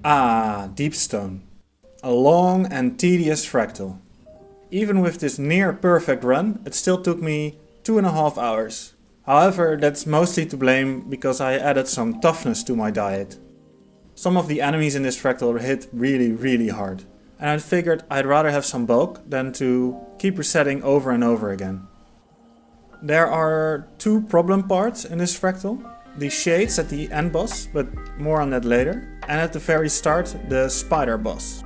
Ah, Deepstone. A long and tedious fractal. Even with this near perfect run, it still took me 2.5 hours. However, that's mostly to blame because I added some toughness to my diet. Some of the enemies in this fractal hit really hard. And I figured I'd rather have some bulk than to keep resetting over and over again. There are 2 problem parts in this fractal. The shades at the end boss, but more on that later. And at the very start, the spider boss.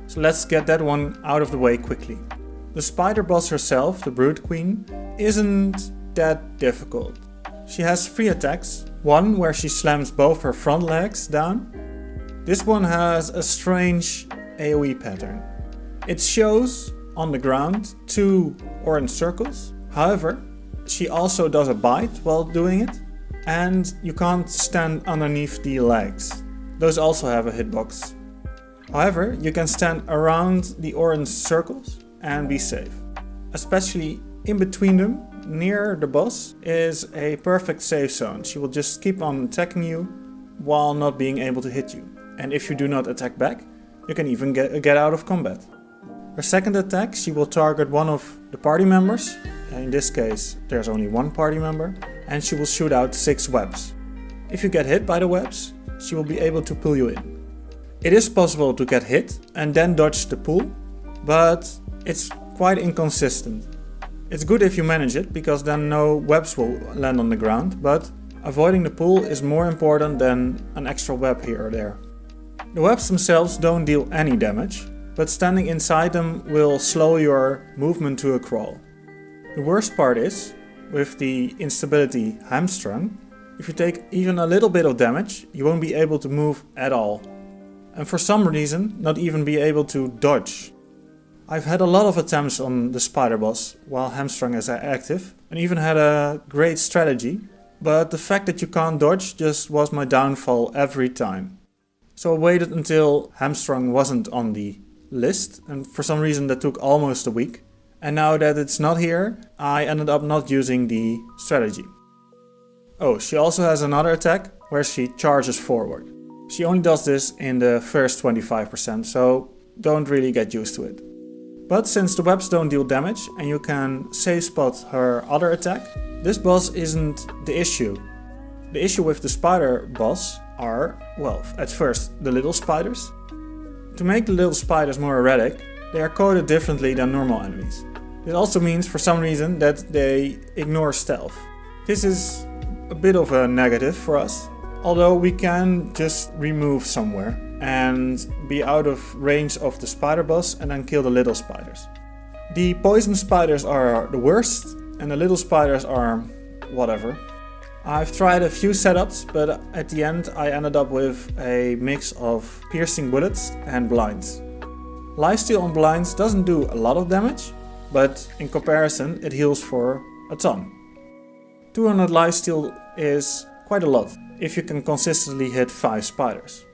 So let's get that one out of the way quickly. The spider boss herself, the Brood Queen, isn't that difficult. She has 3 attacks. One where she slams both her front legs down. This one has a strange AoE pattern. It shows on the ground 2 orange circles. However, she also does a bite while doing it. And you can't stand underneath the legs. Those also have a hitbox. However, you can stand around the orange circles and be safe. Especially in between them, near the boss, is a perfect safe zone. She will just keep on attacking you while not being able to hit you. And if you do not attack back, you can even get out of combat. Her second attack, she will target one of the party members. In this case, there's only one party member. And she will shoot out 6 webs. If you get hit by the webs, she will be able to pull you in. It is possible to get hit and then dodge the pull, but it's quite inconsistent. It's good if you manage it, because then no webs will land on the ground, but avoiding the pull is more important than an extra web here or there. The webs themselves don't deal any damage, but standing inside them will slow your movement to a crawl. The worst part is, with the instability hamstrung, if you take even a little bit of damage, you won't be able to move at all. And for some reason, not even be able to dodge. I've had a lot of attempts on the spider boss while hamstrung is active, and even had a great strategy, but the fact that you can't dodge just was my downfall every time. So I waited until hamstrung wasn't on the list, and for some reason that took almost a week. And now that it's not here, I ended up not using the strategy. Oh, she also has another attack where she charges forward. She only does this in the first 25%, so don't really get used to it. But since the webs don't deal damage and you can safe spot her other attack, this boss isn't the issue. The issue with the spider boss are, well, at first the little spiders. To make the little spiders more erratic, they are coded differently than normal enemies. This also means for some reason that they ignore stealth. This is a bit of a negative for us, although we can just remove somewhere and be out of range of the spider boss and then kill the little spiders. The poison spiders are the worst and the little spiders are whatever. I've tried a few setups, but at the end I ended up with a mix of piercing bullets and blinds. Lifesteal on blinds doesn't do a lot of damage, but in comparison it heals for a ton. 200 lifesteal is quite a lot if you can consistently hit 5 spiders.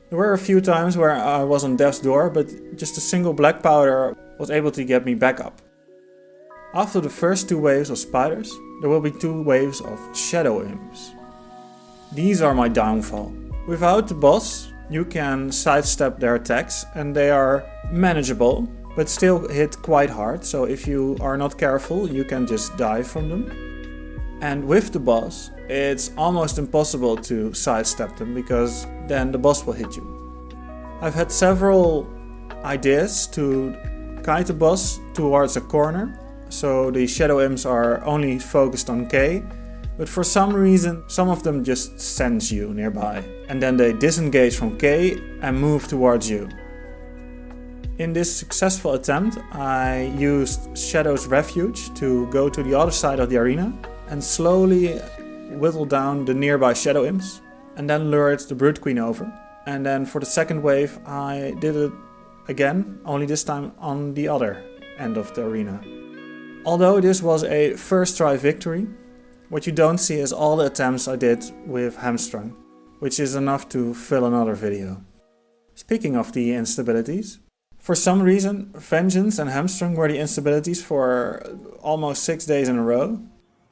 There were a few times where I was on death's door, but just a single black powder was able to get me back up. After the first 2 waves of spiders, there will be 2 waves of shadow imps. These are my downfall. Without the boss, you can sidestep their attacks and they are manageable, but still hit quite hard, so if you are not careful you can just die from them. And with the boss, it's almost impossible to sidestep them, because then the boss will hit you. I've had several ideas to guide the boss towards a corner, so the shadow imps are only focused on K, but for some reason some of them just sense you nearby, and then they disengage from K and move towards you. In this successful attempt, I used Shadow's Refuge to go to the other side of the arena and slowly whittle down the nearby shadow imps, and then lured the Brood Queen over. And then for the second wave I did it again, only this time on the other end of the arena. Although this was a first try victory, what you don't see is all the attempts I did with hamstrung, which is enough to fill another video. Speaking of the instabilities, for some reason Vengeance and hamstrung were the instabilities for almost 6 days in a row.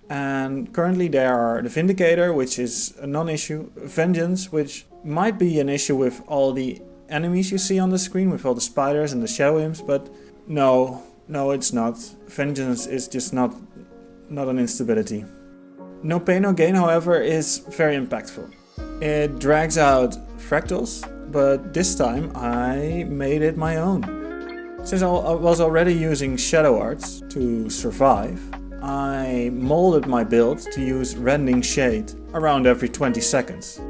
And currently they are the Vindicator, which is a non-issue, Vengeance, which might be an issue with all the enemies you see on the screen, with all the spiders and the shadow imps, but no, it's not. Vengeance is just not an instability. No Pain No Gain, however, is very impactful. It drags out fractals, but this time I made it my own. Since I was already using shadow arts to survive, I molded my build to use Rending Shade around every 20 seconds,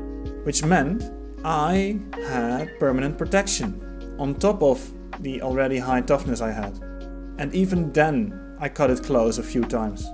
which meant I had permanent protection on top of the already high toughness I had. And even then I cut it close a few times.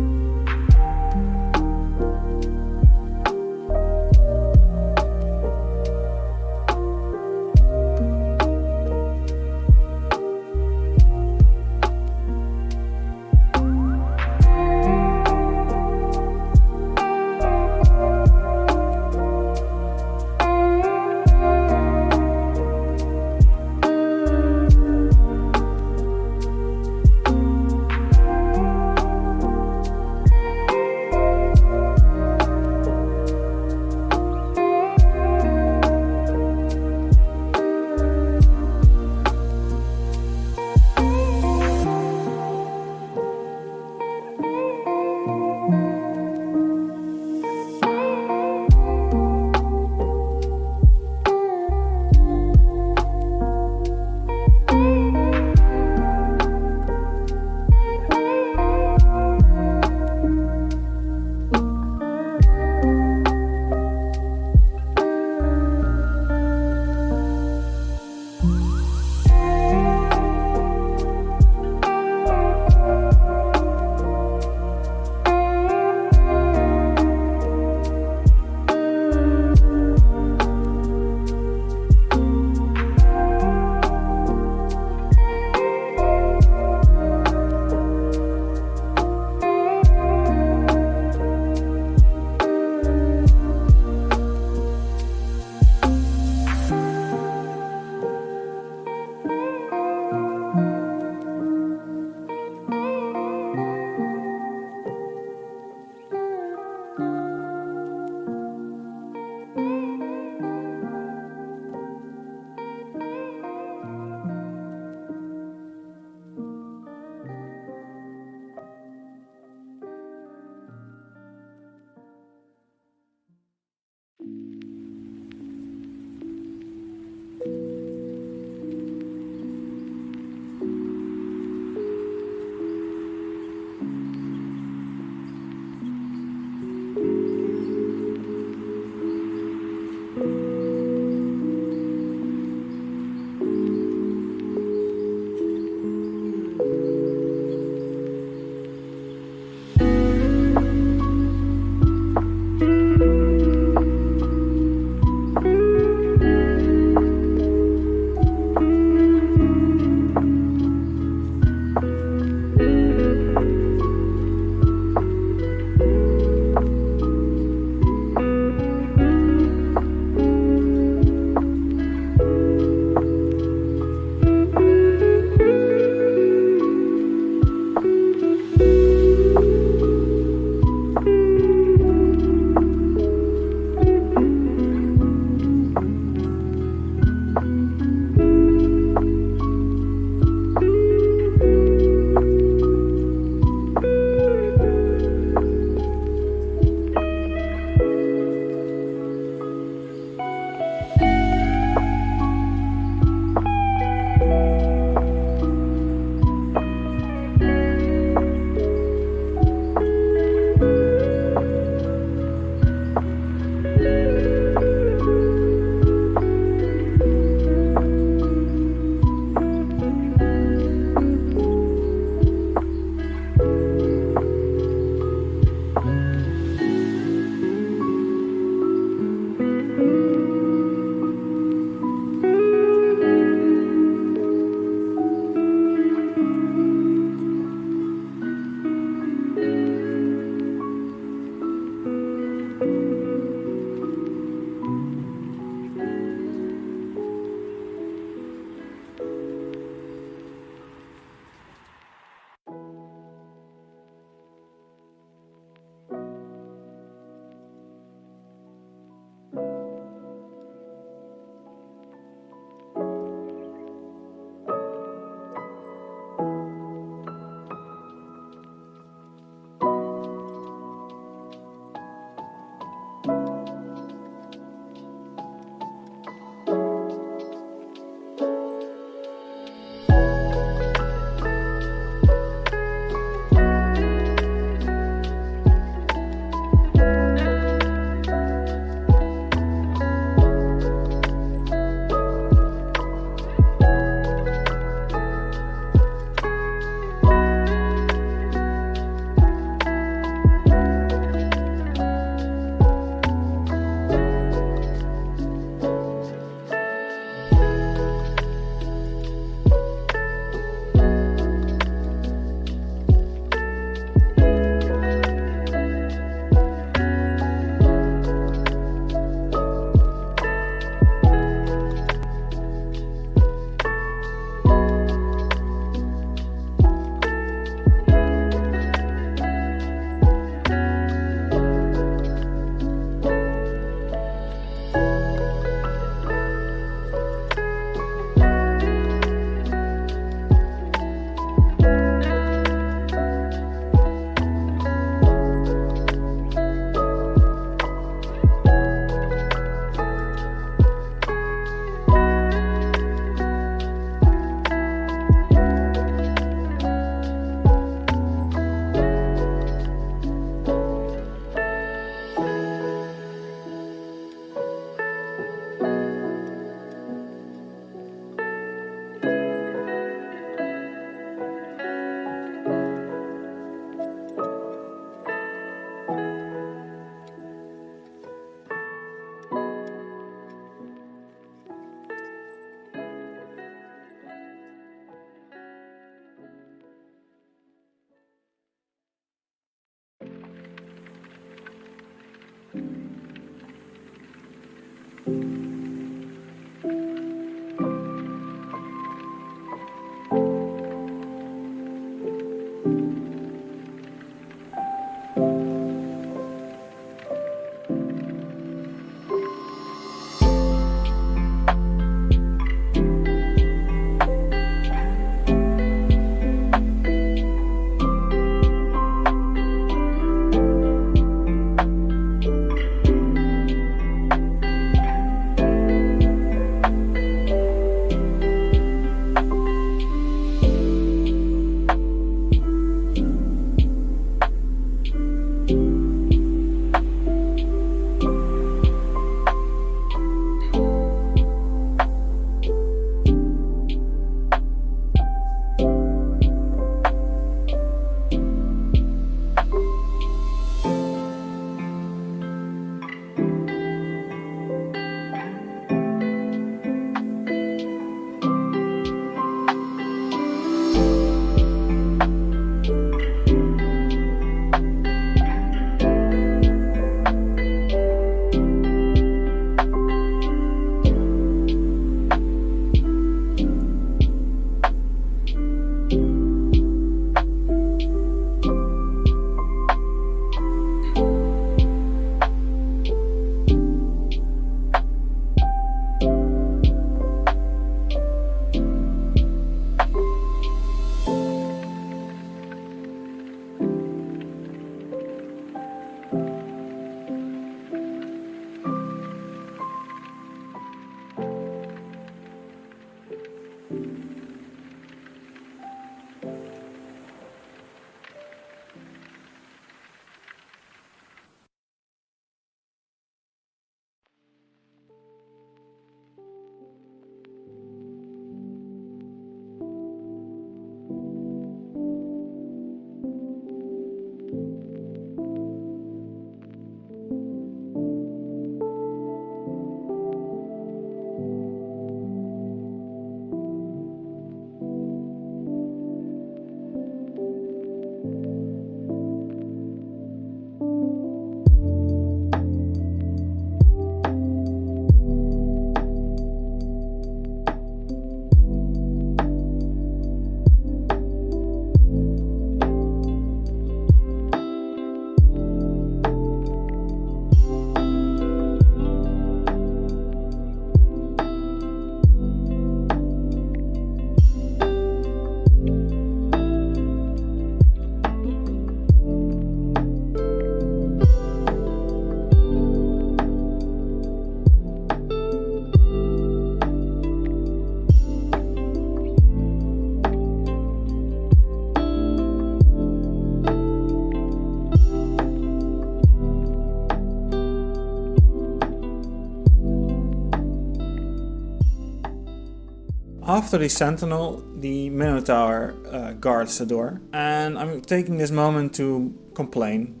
after the Sentinel, the Minotaur guards the door, and I'm taking this moment to complain.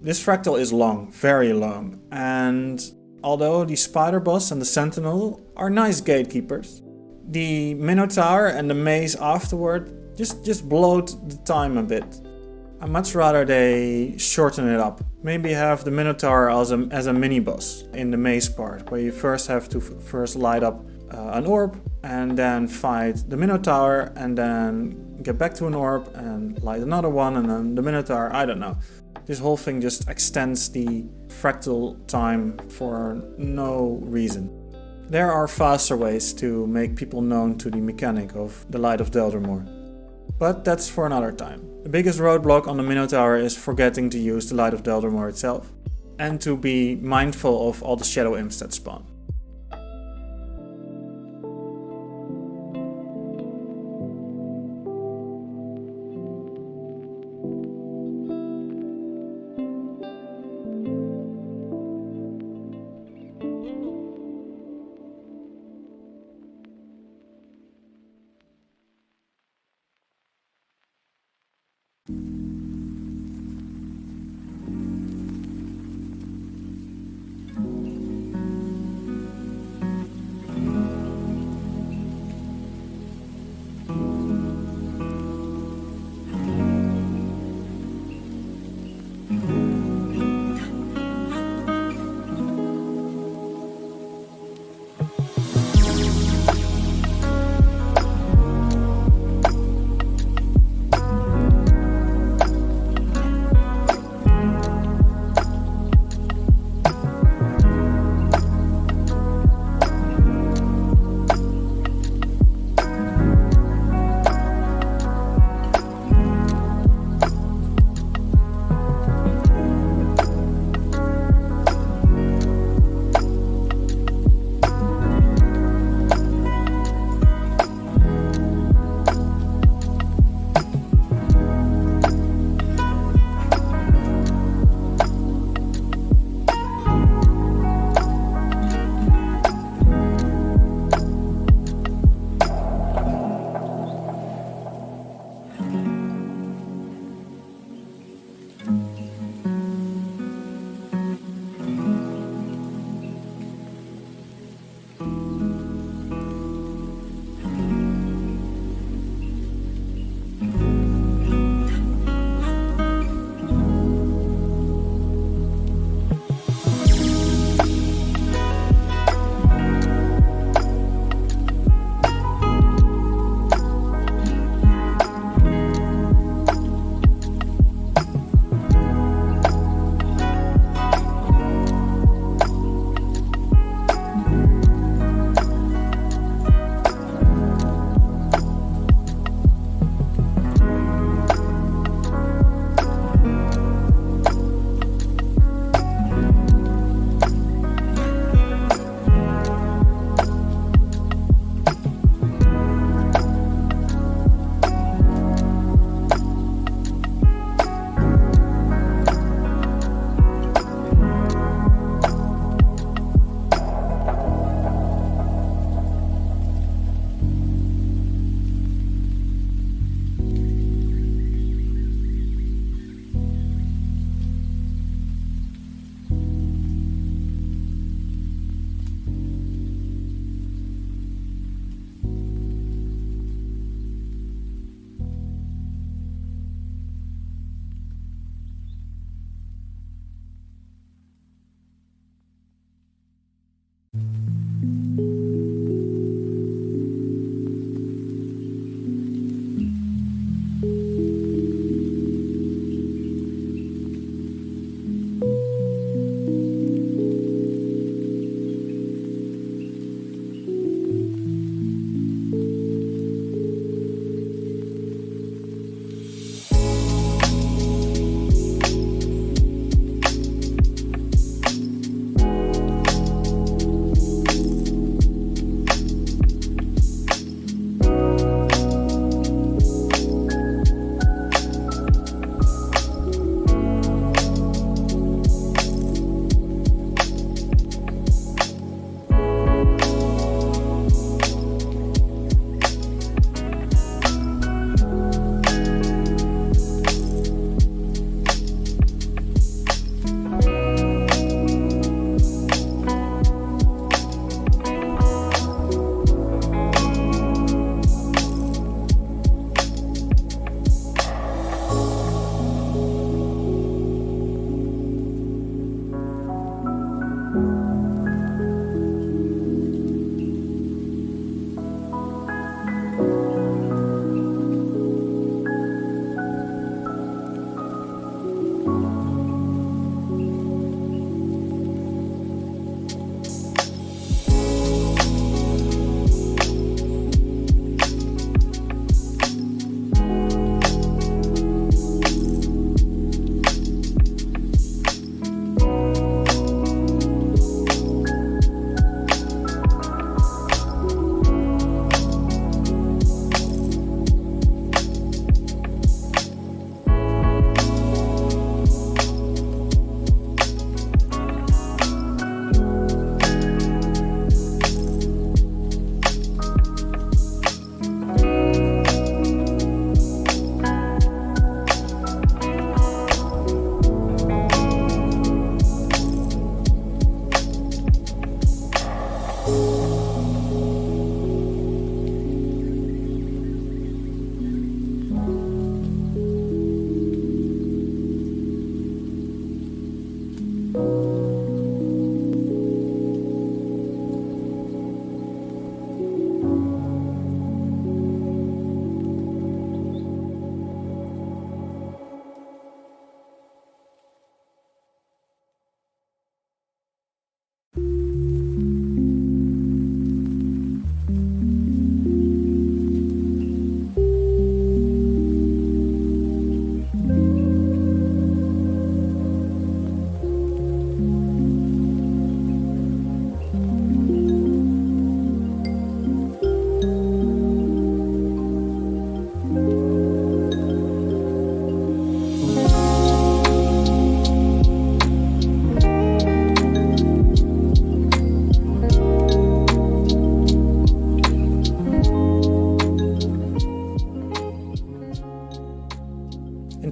This fractal is long, very long, and although the Spider Boss and the Sentinel are nice gatekeepers, the Minotaur and the maze afterward just bloat the time a bit. I'd much rather they shorten it up. Maybe have the Minotaur as a mini-boss in the maze part, where you first have to light up an orb, and then fight the Minotaur, and then get back to an orb and light another one, and then the Minotaur, I don't know. This whole thing just extends the fractal time for no reason. There are faster ways to make people known to the mechanic of the Light of Deldrimor. But that's for another time. The biggest roadblock on the Minotaur is forgetting to use the Light of Deldrimor itself, and to be mindful of all the shadow imps that spawn.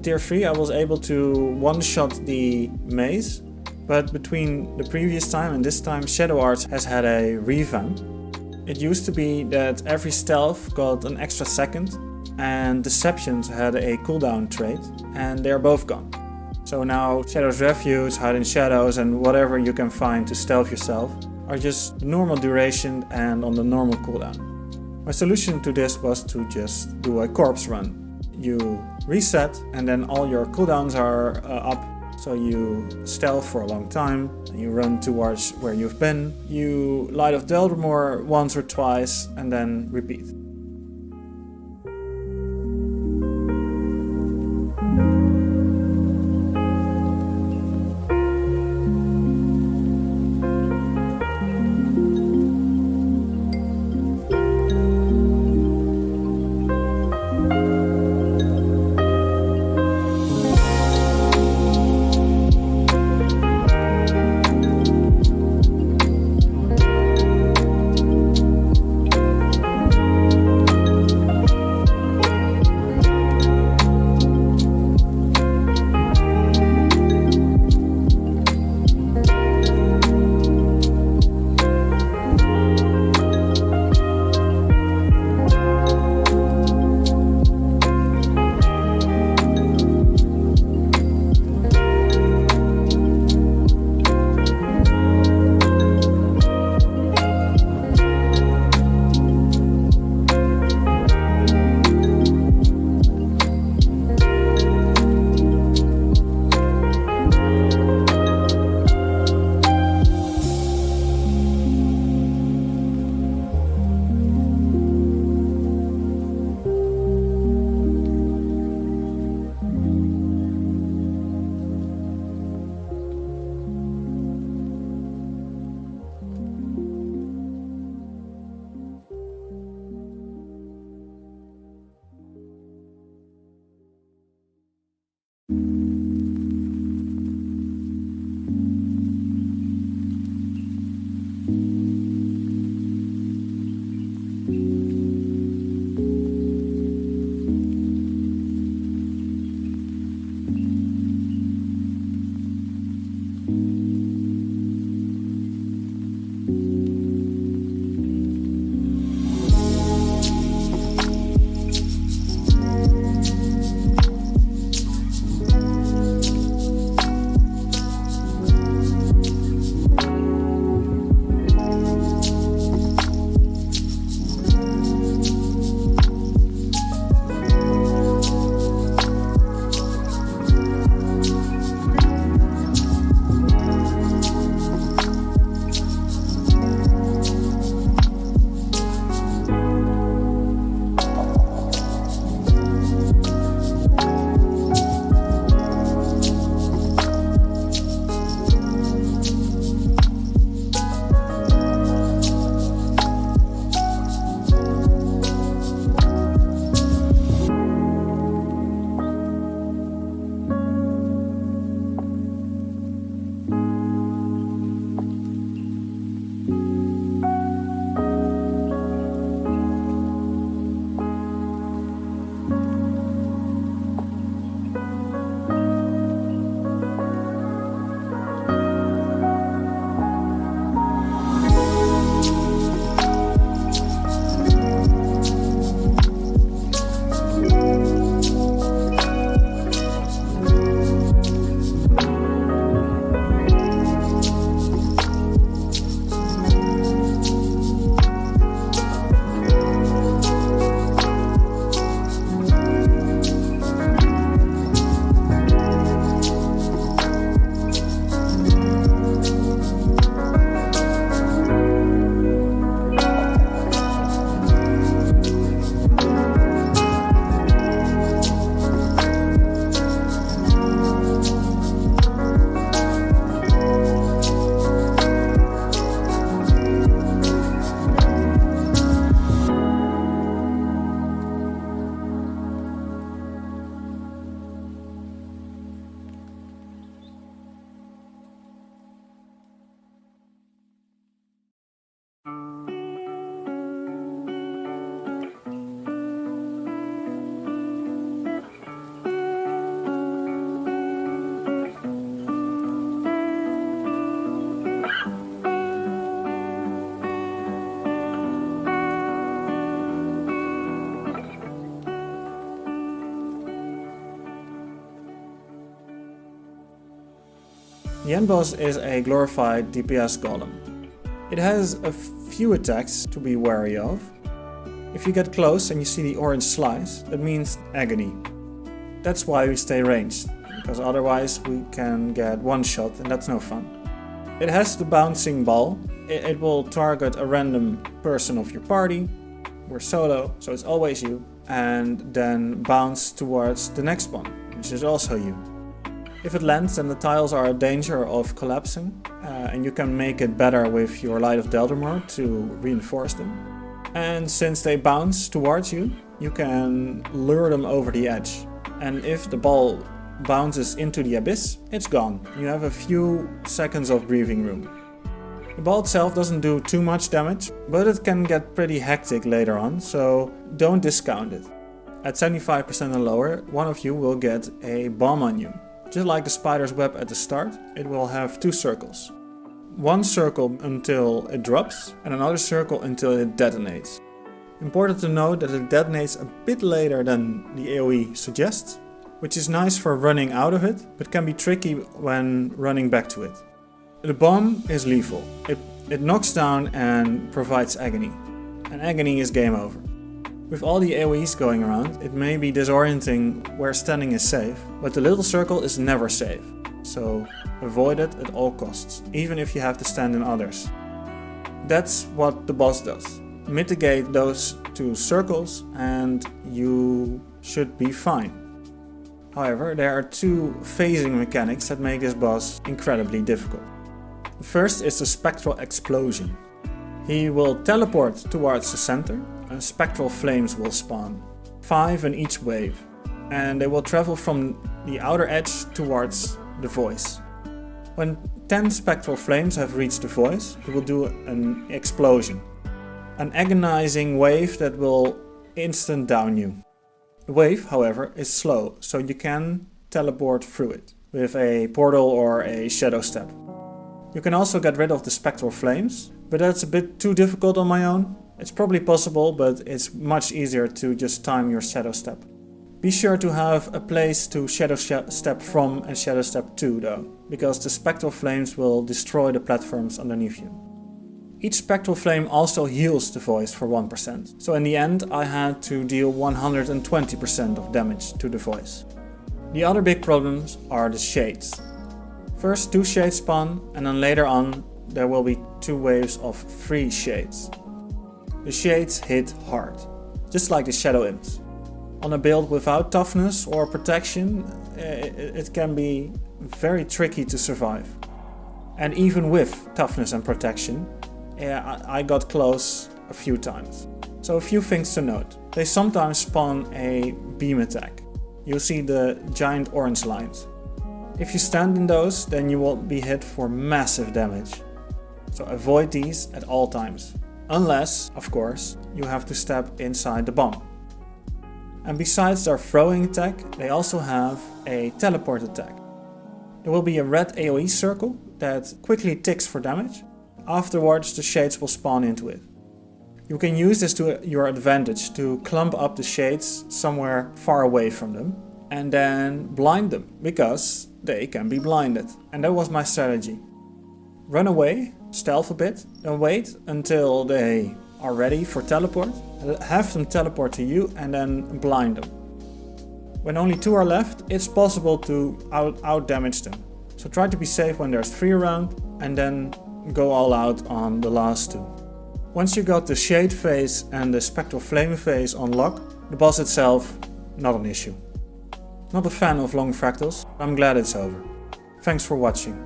tier 3 I was able to one-shot the maze, but between the previous time and this time Shadow Arts has had a revamp. It used to be that every stealth got an extra second and Deceptions had a cooldown trait, and they're both gone. So now Shadow's Refuge, Hide in Shadows and whatever you can find to stealth yourself are just normal duration and on the normal cooldown. My solution to this was to just do a corpse run. You reset and then all your cooldowns are up, so you stealth for a long time, and you run towards where you've been, you Light of Deldrimor once or twice and then repeat. The end boss is a glorified DPS golem. It has a few attacks to be wary of. If you get close and you see the orange slice, that means agony. That's why we stay ranged, because otherwise we can get one shot and that's no fun. It has the bouncing ball. It will target a random person of your party. We're solo, so it's always you. And then bounce towards the next one, which is also you. If it lands, then the tiles are in danger of collapsing, and you can make it better with your Light of Deldrimor to reinforce them. And since they bounce towards you, you can lure them over the edge. And if the ball bounces into the abyss, it's gone. You have a few seconds of breathing room. The ball itself doesn't do too much damage, but it can get pretty hectic later on, so don't discount it. At 75% and lower, one of you will get a bomb on you. Just like the spider's web at the start, it will have two circles. One circle until it drops, and another circle until it detonates. Important to note that it detonates a bit later than the AoE suggests, which is nice for running out of it, but can be tricky when running back to it. The bomb is lethal. It knocks down and provides agony. And agony is game over. With all the AoEs going around, it may be disorienting where standing is safe, but the little circle is never safe. So avoid it at all costs, even if you have to stand in others. That's what the boss does. Mitigate those two circles and you should be fine. However, there are two phasing mechanics that make this boss incredibly difficult. The first is the Spectral Explosion. He will teleport towards the center and spectral flames will spawn, 5 in each wave, and they will travel from the outer edge towards the voice. When 10 spectral flames have reached the voice, it will do an explosion. An agonizing wave that will instant down you. The wave, however, is slow, so you can teleport through it with a portal or a shadow step. You can also get rid of the spectral flames, but that's a bit too difficult on my own. It's probably possible, but it's much easier to just time your shadow step. Be sure to have a place to shadow step from and shadow step to though, because the spectral flames will destroy the platforms underneath you. Each spectral flame also heals the voice for 1%, so in the end I had to deal 120% of damage to the voice. The other big problems are the shades. First 2 shades spawn, and then later on there will be 2 waves of 3 shades. The shades hit hard, just like the shadow imps. On a build without toughness or protection, it can be very tricky to survive. And even with toughness and protection, I got close a few times. So a few things to note. They sometimes spawn a beam attack. You'll see the giant orange lines. If you stand in those, then you will be hit for massive damage. So avoid these at all times. Unless, of course, you have to step inside the bomb. And besides their throwing attack, they also have a teleport attack. There will be a red AoE circle that quickly ticks for damage. Afterwards, the shades will spawn into it. You can use this to your advantage to clump up the shades somewhere far away from them and then blind them, because they can be blinded. And that was my strategy. Run away, stealth a bit, and wait until they are ready for teleport. Have them teleport to you and then blind them. When only 2 are left, it's possible to out damage them. So try to be safe when there's 3 around and then go all out on the last 2. Once you got the shade phase and the spectral flame phase on lock, the boss itself, not an issue. Not a fan of long fractals, I'm glad it's over. Thanks for watching.